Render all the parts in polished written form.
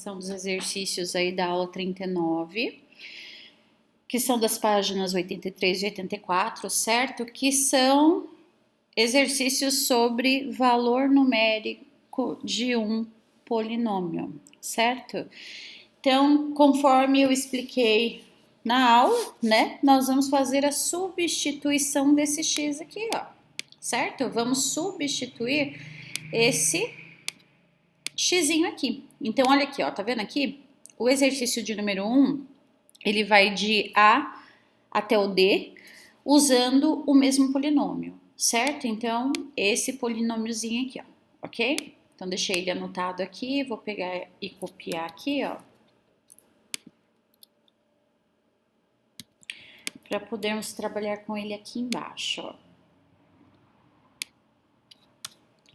São dos exercícios aí da aula 39, que são das páginas 83 e 84, certo? Que são exercícios sobre valor numérico de um polinômio, certo? Então, conforme eu expliquei na aula, né, nós vamos fazer a substituição desse x aqui, ó, certo? Vamos substituir esse xzinho aqui. Então, olha aqui, ó, tá vendo aqui? O exercício de número 1, ele vai de A até o D, usando o mesmo polinômio, certo? Então, esse polinômiozinho aqui, ó, ok? Então, deixei ele anotado aqui, vou pegar e copiar aqui, ó, para podermos trabalhar com ele aqui embaixo, ó.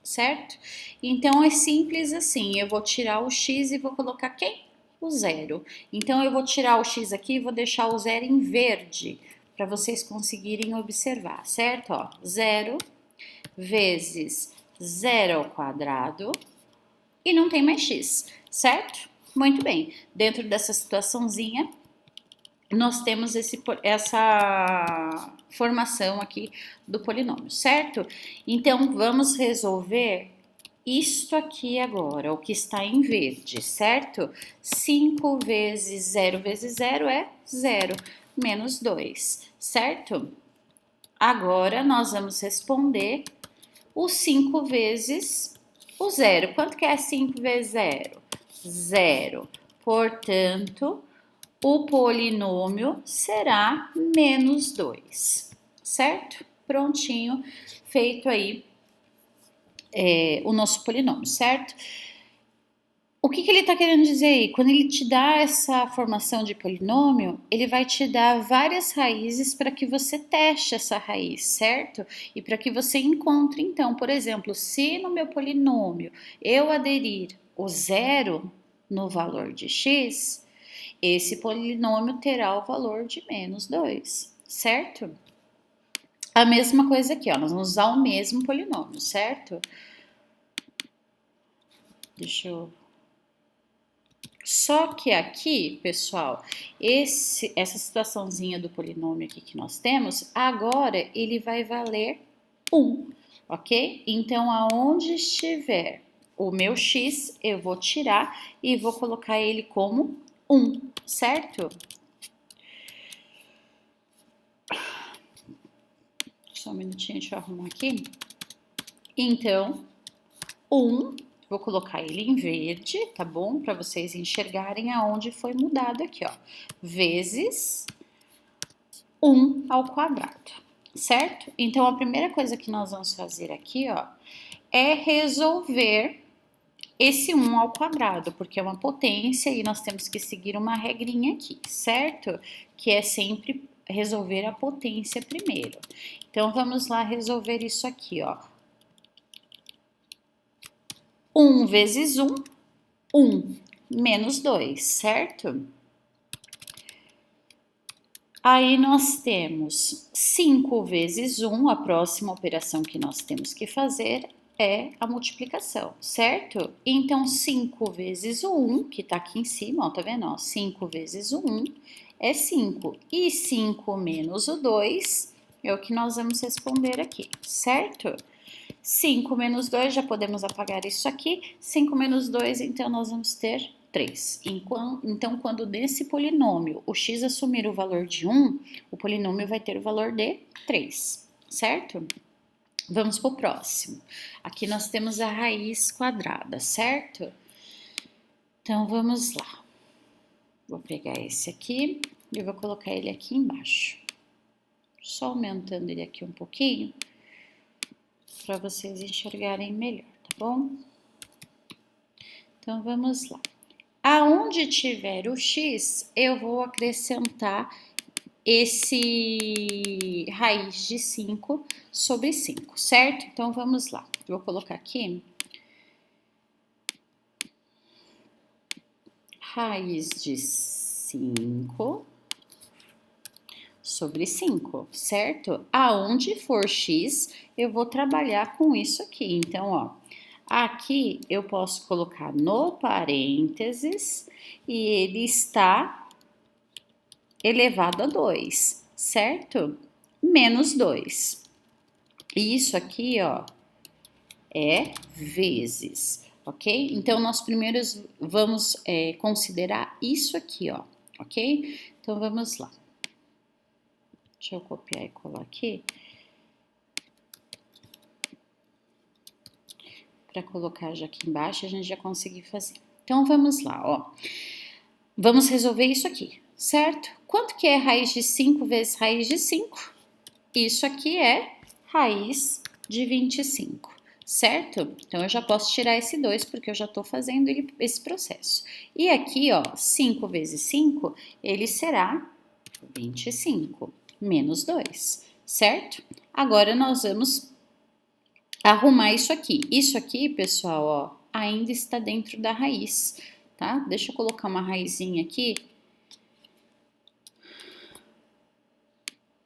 Certo? Então, é simples assim, eu vou tirar o x e vou colocar quem? O zero. Então, eu vou tirar o x aqui e vou deixar o zero em verde, para vocês conseguirem observar, certo? Ó, 0 vezes 0 ao quadrado e não tem mais x, certo? Muito bem, dentro dessa situaçãozinha, nós temos essa formação aqui do polinômio, certo? Então, vamos resolver isto aqui agora, o que está em verde, certo? 5 vezes 0 é 0, menos 2, certo? Agora, nós vamos responder o 5 vezes o 0. Quanto que é 5 vezes 0? 0. Portanto, o polinômio será menos 2, certo? Prontinho, feito aí o nosso polinômio, certo? O que ele está querendo dizer aí? Quando ele te dá essa formação de polinômio, ele vai te dar várias raízes para que você teste essa raiz, certo? E para que você encontre, então, por exemplo, se no meu polinômio eu aderir o zero no valor de x, esse polinômio terá o valor de menos 2, certo? A mesma coisa aqui, ó, nós vamos usar o mesmo polinômio, certo? Deixa eu... Só que aqui, pessoal, essa situaçãozinha do polinômio aqui que nós temos, agora ele vai valer 1, ok? Então, aonde estiver o meu x, eu vou tirar e vou colocar ele como 1, certo? Só um minutinho, deixa eu arrumar aqui. Então, 1, vou colocar ele em verde, tá bom? Para vocês enxergarem aonde foi mudado aqui, ó. Vezes 1 ao quadrado, certo? Então, a primeira coisa que nós vamos fazer aqui, ó, é resolver esse 1 ao quadrado, porque é uma potência e nós temos que seguir uma regrinha aqui, certo? Que é sempre resolver a potência primeiro. Então, vamos lá resolver isso aqui, ó. 1 vezes 1, 1, menos 2, certo? Aí nós temos 5 vezes 1, a próxima operação que nós temos que fazer é a multiplicação, certo? Então, 5 vezes o 1, que tá aqui em cima, ó, tá vendo? Ó, 5 vezes o 1 é 5. E 5 menos o 2 é o que nós vamos responder aqui, certo? 5 menos 2, já podemos apagar isso aqui. 5 menos 2, então nós vamos ter 3. Então, quando nesse polinômio o x assumir o valor de 1, o polinômio vai ter o valor de 3, certo? Vamos para o próximo. Aqui nós temos a raiz quadrada, certo? Então, vamos lá. Vou pegar esse aqui e vou colocar ele aqui embaixo. Só aumentando ele aqui um pouquinho, para vocês enxergarem melhor, tá bom? Então, vamos lá. Aonde tiver o x, eu vou acrescentar esse raiz de 5 sobre 5, certo? Então, vamos lá. Vou colocar aqui raiz de 5 sobre 5, certo? Aonde for x, eu vou trabalhar com isso aqui. Então, ó, Aqui eu posso colocar no parênteses e ele está elevado a 2, certo? Menos 2. E isso aqui, ó, é vezes, ok? Então, nós primeiro vamos considerar isso aqui, ó, ok? Então, vamos lá. Deixa eu copiar e colar aqui. Para colocar já aqui embaixo, a gente já conseguir fazer. Então, vamos lá, ó. Vamos resolver isso aqui, certo? Quanto que é raiz de 5 vezes raiz de 5? Isso aqui é raiz de 25, certo? Então, eu já posso tirar esse 2, porque eu já estou fazendo esse processo. E aqui, ó, 5 vezes 5, ele será 25, menos 2, certo? Agora, nós vamos arrumar isso aqui. Isso aqui, pessoal, ó, ainda está dentro da raiz, tá? Deixa eu colocar uma raizinha aqui,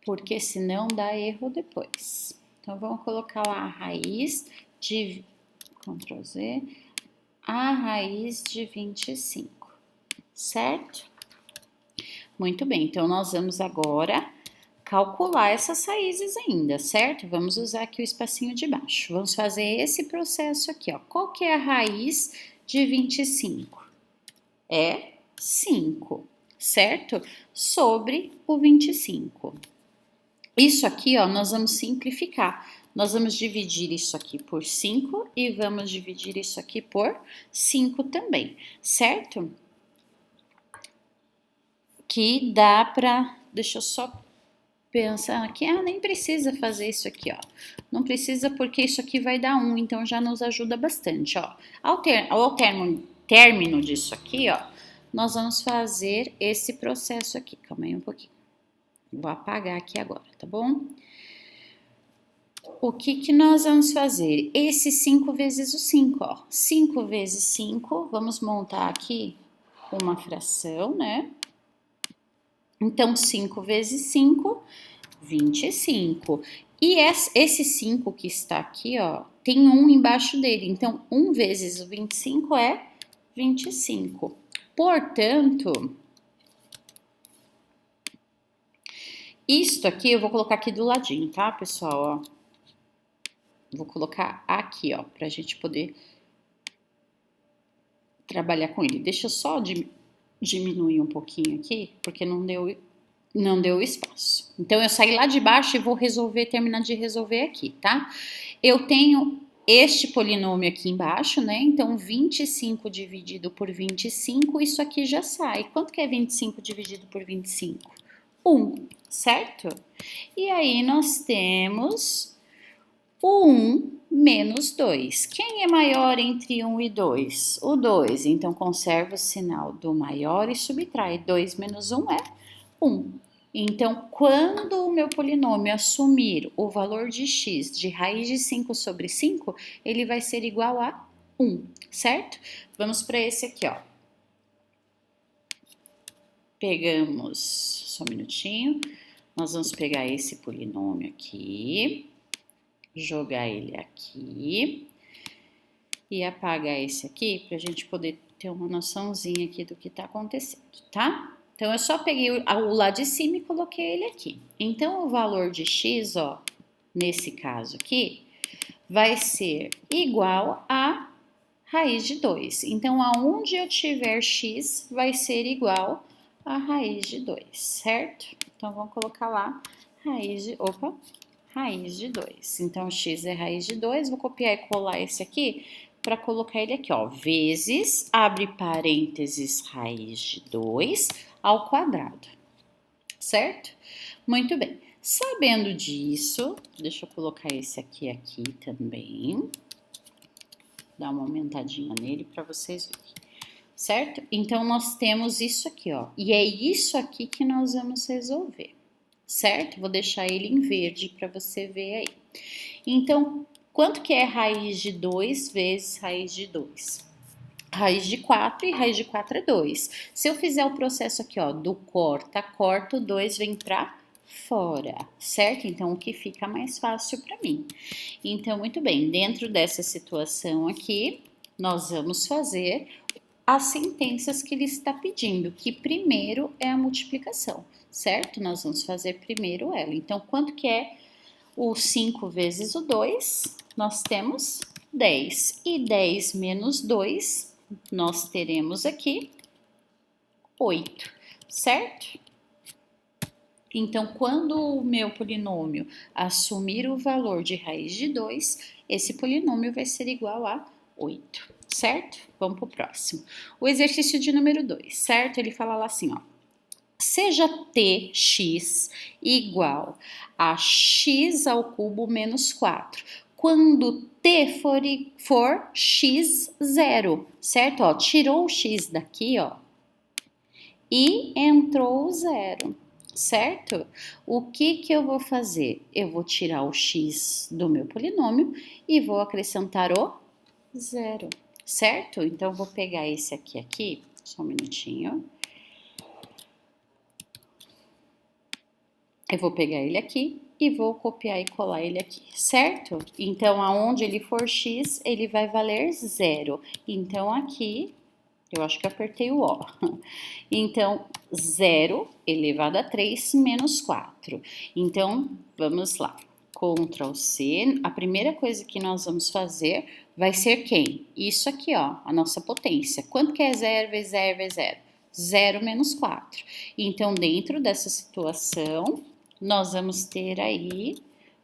porque senão dá erro depois. Então, vamos colocar lá a raiz de, Ctrl Z, a raiz de 25, certo? Muito bem, então nós vamos agora calcular essas raízes ainda, certo? Vamos usar aqui o espacinho de baixo. Vamos fazer esse processo aqui, ó. Qual que é a raiz de 25? É 5, certo? Sobre o 25. Isso aqui, ó, nós vamos simplificar. Nós vamos dividir isso aqui por 5 e vamos dividir isso aqui por 5 também, certo? Que dá pra... Deixa eu só pensar aqui. Ah, nem precisa fazer isso aqui, ó. Não precisa porque isso aqui vai dar 1, então já nos ajuda bastante, ó. Ao término disso aqui, ó, nós vamos fazer esse processo aqui. Calma aí um pouquinho. Vou apagar aqui agora, tá bom? O que que nós vamos fazer? Esse 5 vezes o 5, ó. 5 vezes 5, vamos montar aqui uma fração, né? Então, 5 vezes 5, 25. E esse 5 que está aqui, ó, tem 1 embaixo dele. Então, 1 vezes o 25 é 25. Portanto, isto aqui eu vou colocar aqui do ladinho, tá, pessoal? Ó. Vou colocar aqui, ó, pra gente poder trabalhar com ele. Deixa eu só diminuir um pouquinho aqui, porque não deu espaço. Então, eu saí lá de baixo e vou terminar de resolver aqui, tá? Eu tenho este polinômio aqui embaixo, né? Então, 25 dividido por 25, isso aqui já sai. Quanto que é 25 dividido por 25? 1, certo? E aí, nós temos o 1 menos 2. Quem é maior entre 1 e 2? O 2. Então, conserva o sinal do maior e subtrai. 2 menos 1 é 1. Então, quando o meu polinômio assumir o valor de x de raiz de 5 sobre 5, ele vai ser igual a 1, certo? Vamos para esse aqui, ó. Pegamos, só um minutinho, nós vamos pegar esse polinômio aqui, jogar ele aqui e apagar esse aqui para a gente poder ter uma noçãozinha aqui do que está acontecendo, tá? Então, eu só peguei o lá de cima e coloquei ele aqui. Então, o valor de x, ó, nesse caso aqui, vai ser igual a raiz de 2. Então, aonde eu tiver x, vai ser igual a raiz de 2, certo? Então, vamos colocar lá raiz de 2. Então, x é raiz de 2. Vou copiar e colar esse aqui para colocar ele aqui, ó. Vezes, abre parênteses, raiz de 2 ao quadrado, certo? Muito bem. Sabendo disso, deixa eu colocar esse aqui também. Dar uma aumentadinha nele para vocês verem, certo? Então, nós temos isso aqui, ó. E é isso aqui que nós vamos resolver, certo? Vou deixar ele em verde para você ver aí. Então, quanto que é raiz de 2 vezes raiz de 2? Raiz de 4 e raiz de 4 é 2. Se eu fizer o processo aqui, ó, do corta, o 2 vem para fora, certo? Então, o que fica mais fácil para mim. Então, muito bem, dentro dessa situação aqui, nós vamos fazer as sentenças que ele está pedindo, que primeiro é a multiplicação, certo? Nós vamos fazer primeiro ela. Então, quanto que é o 5 vezes o 2? Nós temos 10. E 10 menos 2, nós teremos aqui 8, certo? Então, quando o meu polinômio assumir o valor de raiz de 2, esse polinômio vai ser igual a 8, certo? Vamos para o próximo. O exercício de número 2, certo? Ele fala lá assim, ó. Seja tx igual a x ao cubo menos 4, quando t for x zero, certo? Ó, tirou o x daqui, ó, e entrou o zero, certo? O que eu vou fazer? Eu vou tirar o x do meu polinômio e vou acrescentar o zero, certo? Então, vou pegar esse aqui, só um minutinho. Eu vou pegar ele aqui e vou copiar e colar ele aqui, certo? Então, aonde ele for x, ele vai valer zero. Então, aqui, eu acho que eu apertei o O. Então, 0 elevado a 3 menos 4. Então, vamos lá. Ctrl C. A primeira coisa que nós vamos fazer vai ser quem? Isso aqui, ó, a nossa potência. Quanto que é 0 vezes 0 vezes 0? 0 menos 4. Então, dentro dessa situação, nós vamos ter aí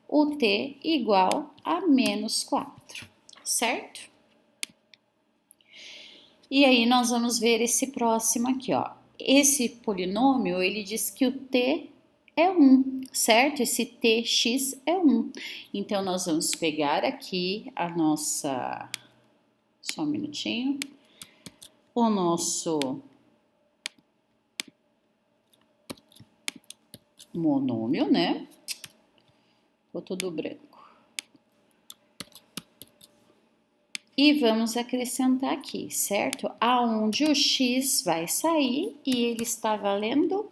o t igual a menos 4, certo? E aí, nós vamos ver esse próximo aqui, ó. Esse polinômio, ele diz que o t é 1, certo? Esse tx é 1. Então, nós vamos pegar aqui a nossa... Só um minutinho. O nosso monômio, né? Ficou tudo branco. E vamos acrescentar aqui, certo? Aonde o x vai sair e ele está valendo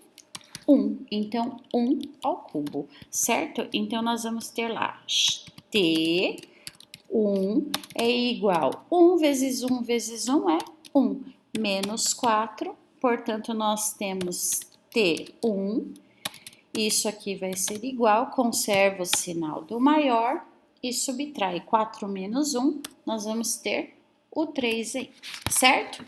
1. Então, 1 ao cubo, certo? Então, nós vamos ter lá t 1 é igual 1 vezes 1 vezes 1 é 1, menos 4. Portanto, nós temos t1. Isso aqui vai ser igual, conserva o sinal do maior e subtrai 4 menos 1, nós vamos ter o 3 aí, certo?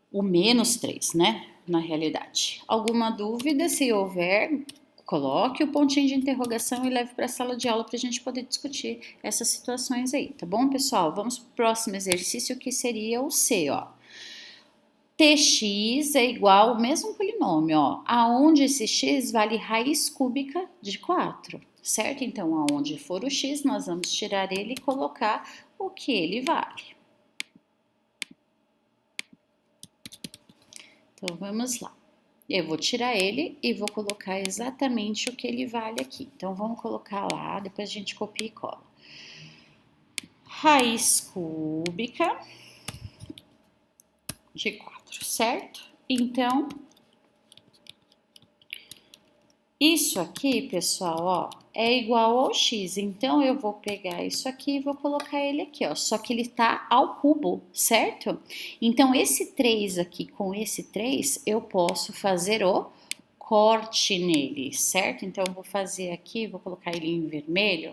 O menos 3, né? Na realidade. Alguma dúvida? Se houver, coloque o pontinho de interrogação e leve para a sala de aula para a gente poder discutir essas situações aí, tá bom, pessoal? Vamos para o próximo exercício, que seria o C, ó. Tx é igual ao mesmo polinômio, ó, aonde esse x vale raiz cúbica de 4, certo? Então, aonde for o x, nós vamos tirar ele e colocar o que ele vale. Então, vamos lá. Eu vou tirar ele e vou colocar exatamente o que ele vale aqui. Então, vamos colocar lá, depois a gente copia e cola. Raiz cúbica de 4, certo? Então, isso aqui, pessoal, ó, é igual ao x. Então, eu vou pegar isso aqui e vou colocar ele aqui, ó. Só que ele tá ao cubo, certo? Então, esse 3 aqui com esse 3, eu posso fazer o corte nele, certo? Então, eu vou fazer aqui, vou colocar ele em vermelho.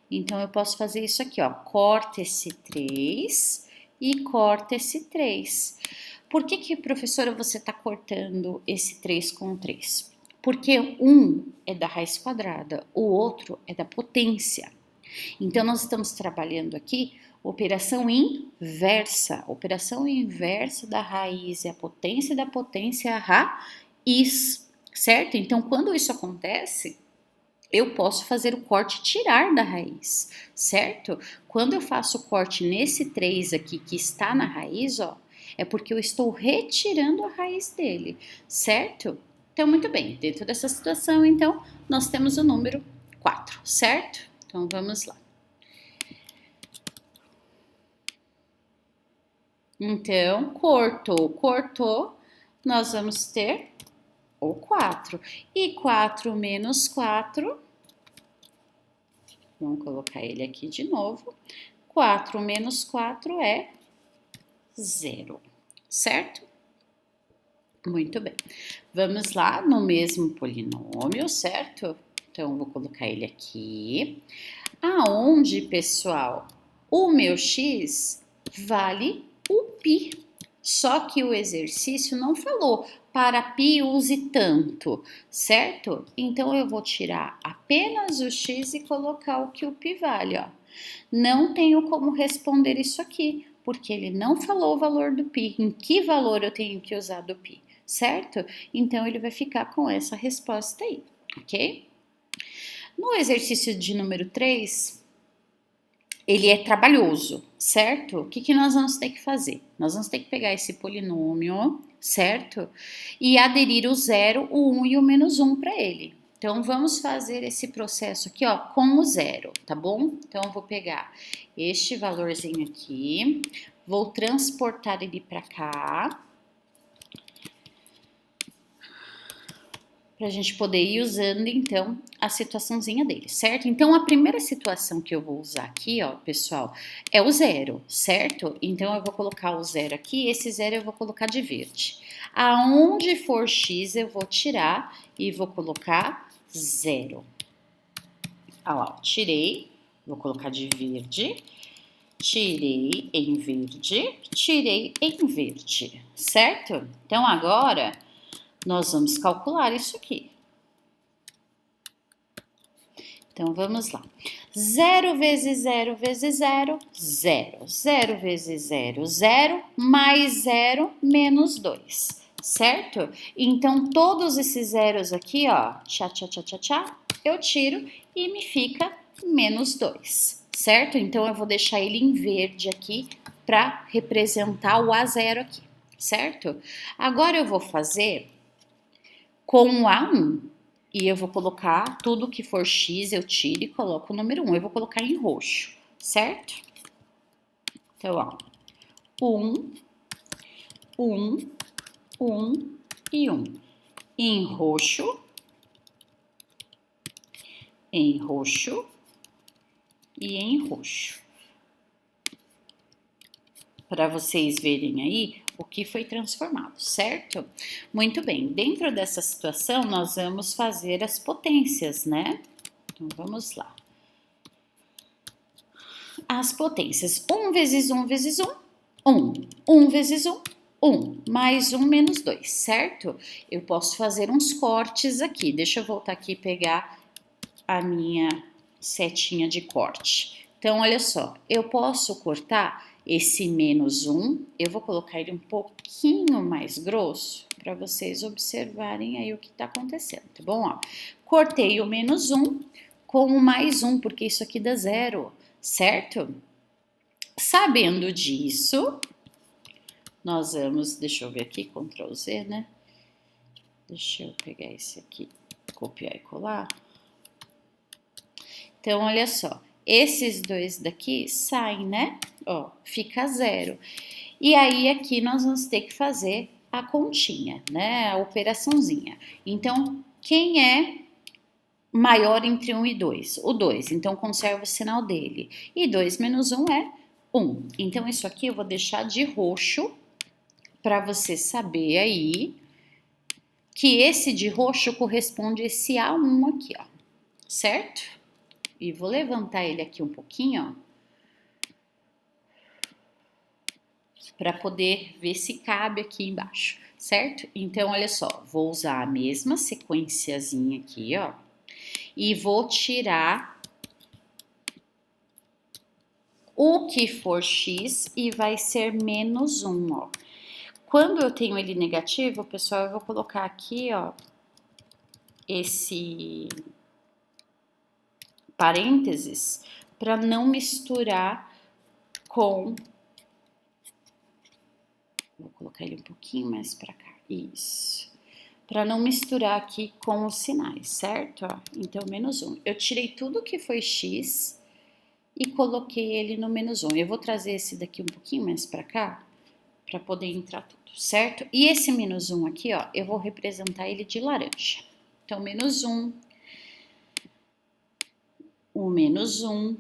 Então, eu posso fazer isso aqui, ó. Corta esse 3 e corta esse 3. Por que, professora, você está cortando esse 3 com 3? Porque um é da raiz quadrada, o outro é da potência. Então, nós estamos trabalhando aqui operação inversa. Operação inversa da raiz é a potência da potência é a raiz, certo? Então, quando isso acontece, eu posso fazer o corte e tirar da raiz, certo? Quando eu faço o corte nesse 3 aqui que está na raiz, ó, é porque eu estou retirando a raiz dele, certo? Então, muito bem, dentro dessa situação, então, nós temos o número 4, certo? Então, vamos lá. Então, cortou, nós vamos ter o 4. E 4 menos 4, vamos colocar ele aqui de novo. 4 menos 4 é 0, certo? Muito bem. Vamos lá no mesmo polinômio, certo? Então, vou colocar ele aqui. Aonde, pessoal, o meu x vale o π. Só que o exercício não falou para π use tanto, certo? Então, eu vou tirar apenas o x e colocar o que o π vale, ó. Não tenho como responder isso aqui, porque ele não falou o valor do π. Em que valor eu tenho que usar do π, certo? Então, ele vai ficar com essa resposta aí, ok? No exercício de número 3, ele é trabalhoso, certo? O que nós vamos ter que fazer? Nós vamos ter que pegar esse polinômio, certo? E aderir o 0, o 1 e o menos 1 para ele. Então, vamos fazer esse processo aqui, ó, com o 0, tá bom? Então, eu vou pegar este valorzinho aqui, vou transportar ele para cá, para a gente poder ir usando, então, a situaçãozinha dele, certo? Então, a primeira situação que eu vou usar aqui, ó, pessoal, é o 0, certo? Então, eu vou colocar o 0 aqui, esse 0 eu vou colocar de verde. Aonde for x, eu vou tirar e vou colocar 0. Olha lá, ó, tirei, vou colocar de verde, tirei em verde, tirei em verde, certo? Então, agora nós vamos calcular isso aqui. Então, vamos lá. 0 vezes 0 vezes 0, 0. 0 vezes 0, 0, mais 0, menos 2, certo? Então, todos esses zeros aqui, ó, tchá, tchá, tchá, tchá, tchá, eu tiro e me fica menos 2, certo? Então, eu vou deixar ele em verde aqui para representar o A0 aqui, certo? Agora, eu vou fazer com o A1. E eu vou colocar tudo que for x, eu tiro e coloco o número 1. Eu vou colocar em roxo, certo? Então, ó, 1, 1, 1 e 1. Em roxo e em roxo. Para vocês verem aí o que foi transformado, certo? Muito bem, dentro dessa situação nós vamos fazer as potências, né? Então vamos lá. As potências, 1 vezes 1 vezes 1, 1. 1 vezes 1, 1. Mais 1 menos 2, certo? Eu posso fazer uns cortes aqui. Deixa eu voltar aqui e pegar a minha setinha de corte. Então, olha só, eu posso cortar esse menos 1, eu vou colocar ele um pouquinho mais grosso para vocês observarem aí o que está acontecendo, tá bom? Ó, cortei o menos 1 com o mais 1, porque isso aqui dá 0, certo? Sabendo disso, nós vamos, deixa eu ver aqui, Ctrl Z, né? Deixa eu pegar esse aqui, copiar e colar. Então, olha só, esses dois daqui saem, né? Ó, fica 0. E aí, aqui nós vamos ter que fazer a continha, né? A operaçãozinha. Então, quem é maior entre 1 e 2? O 2. Então, conserva o sinal dele. E 2 menos 1 é 1. Então, isso aqui eu vou deixar de roxo para você saber aí que esse de roxo corresponde a esse A1 aqui, ó. Certo? E vou levantar ele aqui um pouquinho, ó, para poder ver se cabe aqui embaixo, certo? Então, olha só, vou usar a mesma sequenciazinha aqui, ó, e vou tirar o que for x e vai ser menos 1, ó. Quando eu tenho ele negativo, pessoal, eu vou colocar aqui, ó, esse parênteses para não misturar com... Vou colocar ele um pouquinho mais para cá, isso. Para não misturar aqui com os sinais, certo? Ó, então, menos 1. Eu tirei tudo que foi x e coloquei ele no menos 1. Eu vou trazer esse daqui um pouquinho mais para cá, para poder entrar tudo, certo? E esse menos 1 aqui, ó, eu vou representar ele de laranja. Então, menos 1, o menos 1,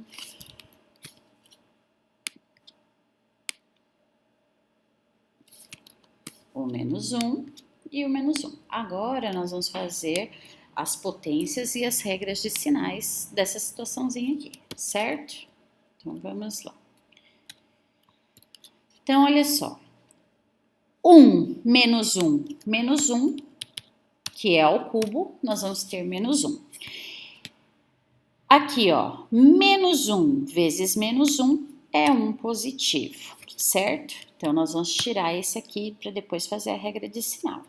o menos 1 e o menos 1. Agora, nós vamos fazer as potências e as regras de sinais dessa situaçãozinha aqui, certo? Então, vamos lá. Então, olha só. 1 menos 1, que é ao cubo, nós vamos ter menos 1. Aqui, ó, menos 1 vezes menos 1 é 1 positivo, certo? Então, nós vamos tirar esse aqui para depois fazer a regra de sinal.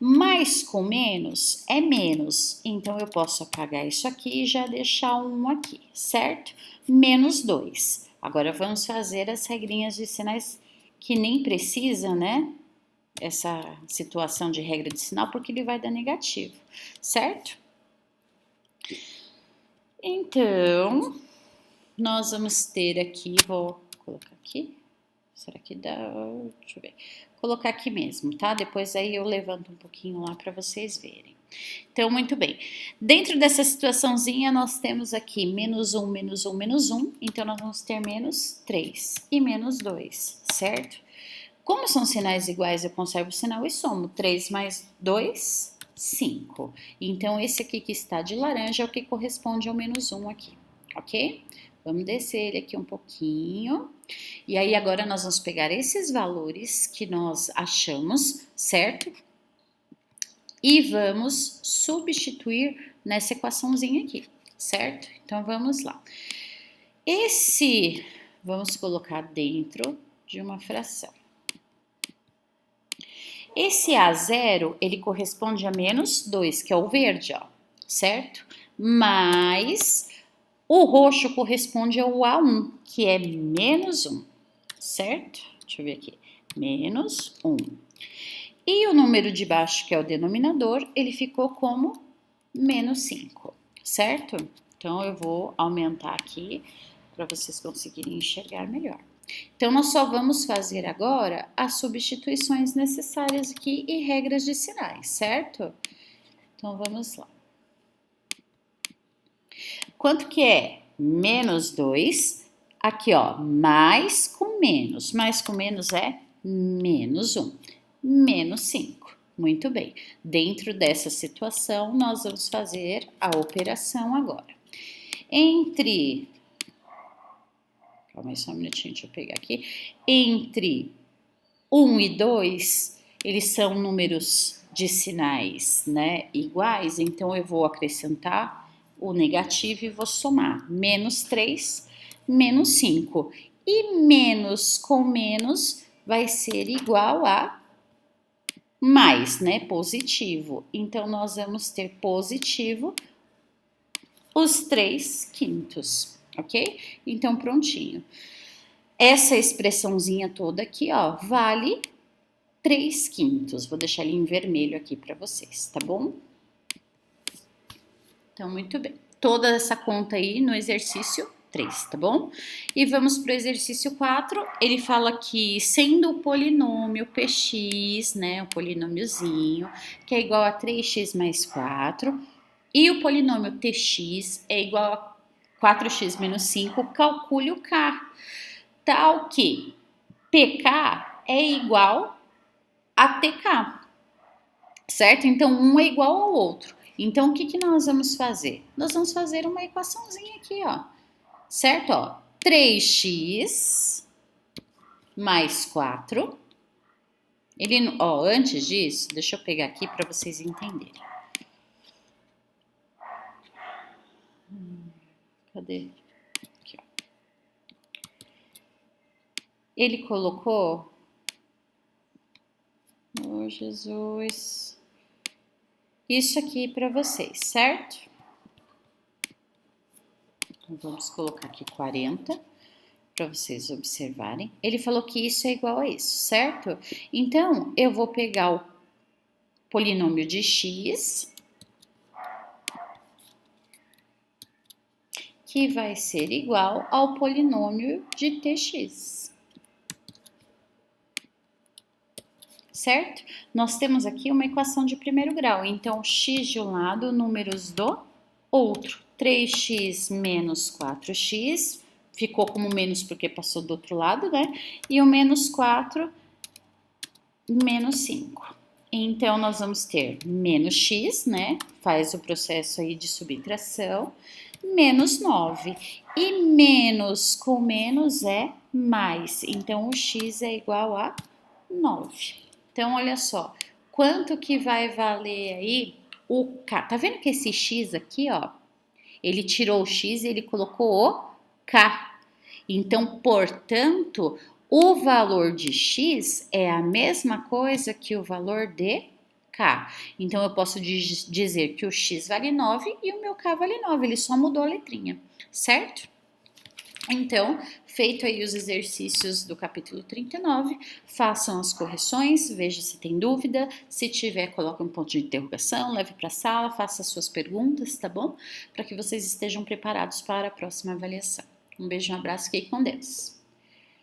Mais com menos é menos, então eu posso apagar isso aqui e já deixar um aqui, certo? Menos 2. Agora, vamos fazer as regrinhas de sinais que nem precisa, né? Essa situação de regra de sinal, porque ele vai dar negativo, certo? Então, nós vamos ter aqui, vou colocar aqui, será que dá? Deixa eu ver. Colocar aqui mesmo, tá? Depois aí eu levanto um pouquinho lá para vocês verem. Então, muito bem. Dentro dessa situaçãozinha, nós temos aqui menos 1, menos 1, menos 1. Então, nós vamos ter menos 3 e menos 2, certo? Como são sinais iguais, eu conservo o sinal e somo. 3 mais 2, 5. Então, esse aqui que está de laranja é o que corresponde ao menos 1 aqui, ok? Vamos descer ele aqui um pouquinho. E aí, agora nós vamos pegar esses valores que nós achamos, certo? E vamos substituir nessa equaçãozinha aqui, certo? Então, vamos lá. Esse, vamos colocar dentro de uma fração. Esse A0, ele corresponde a menos 2, que é o verde, ó, certo? Mas o roxo corresponde ao A1, que é menos 1, certo? Deixa eu ver aqui, menos 1. E o número de baixo, que é o denominador, ele ficou como menos 5, certo? Então, eu vou aumentar aqui para vocês conseguirem enxergar melhor. Então, nós só vamos fazer agora as substituições necessárias aqui e regras de sinais, certo? Então, vamos lá. Quanto que é? Menos 2. Aqui, ó, mais com menos. Mais com menos é menos 1. Menos 5. Muito bem. Dentro dessa situação, nós vamos fazer a operação agora. Entre... Calma aí só um minutinho, deixa eu pegar aqui. Entre 1 e 2, eles são números de sinais, né, iguais, então eu vou acrescentar o negativo e vou somar. Menos 3, menos 5. E menos com menos vai ser igual a mais, né, positivo. Então, nós vamos ter positivo os 3/5, ok? Então, prontinho. Essa expressãozinha toda aqui, ó, vale 3/5. Vou deixar ele em vermelho aqui para vocês, tá bom? Então, muito bem. Toda essa conta aí no exercício 3, tá bom? E vamos para o exercício 4. Ele fala que sendo o polinômio px, né, o polinômiozinho, que é igual a 3x mais 4, e o polinômio tx é igual a 4x menos 5, calcule o k. Tal que pk é igual a tk, certo? Então, um é igual ao outro. Então, o que nós vamos fazer? Nós vamos fazer uma equaçãozinha aqui, ó, certo? Ó, 3x mais 4. Ele, ó, antes disso, deixa eu pegar aqui para vocês entenderem. Cadê? Aqui, ó. Ele colocou... Oh, Jesus... Isso aqui para vocês, certo? Então, vamos colocar aqui 40 para vocês observarem. Ele falou que isso é igual a isso, certo? Então, eu vou pegar o polinômio de x, que vai ser igual ao polinômio de tx. certo? Nós temos aqui uma equação de primeiro grau, então x de um lado, números do outro. 3x menos 4x, ficou como menos porque passou do outro lado, né? E o menos 4, menos 5. Então, nós vamos ter menos x, né? Faz o processo aí de subtração, menos 9. E menos com menos é mais. Então, o x é igual a 9. Então, olha só, quanto que vai valer aí o k? Tá vendo que esse x aqui, ó, ele tirou o x e ele colocou o k. Então, portanto, o valor de x é a mesma coisa que o valor de k. Então, eu posso dizer que o x vale 9 e o meu k vale 9. Ele só mudou a letrinha, certo? Então, feito aí os exercícios do capítulo 39, façam as correções, veja se tem dúvida, se tiver, coloque um ponto de interrogação, leve para a sala, faça as suas perguntas, tá bom? Para que vocês estejam preparados para a próxima avaliação. Um beijo, um abraço, fiquem com Deus!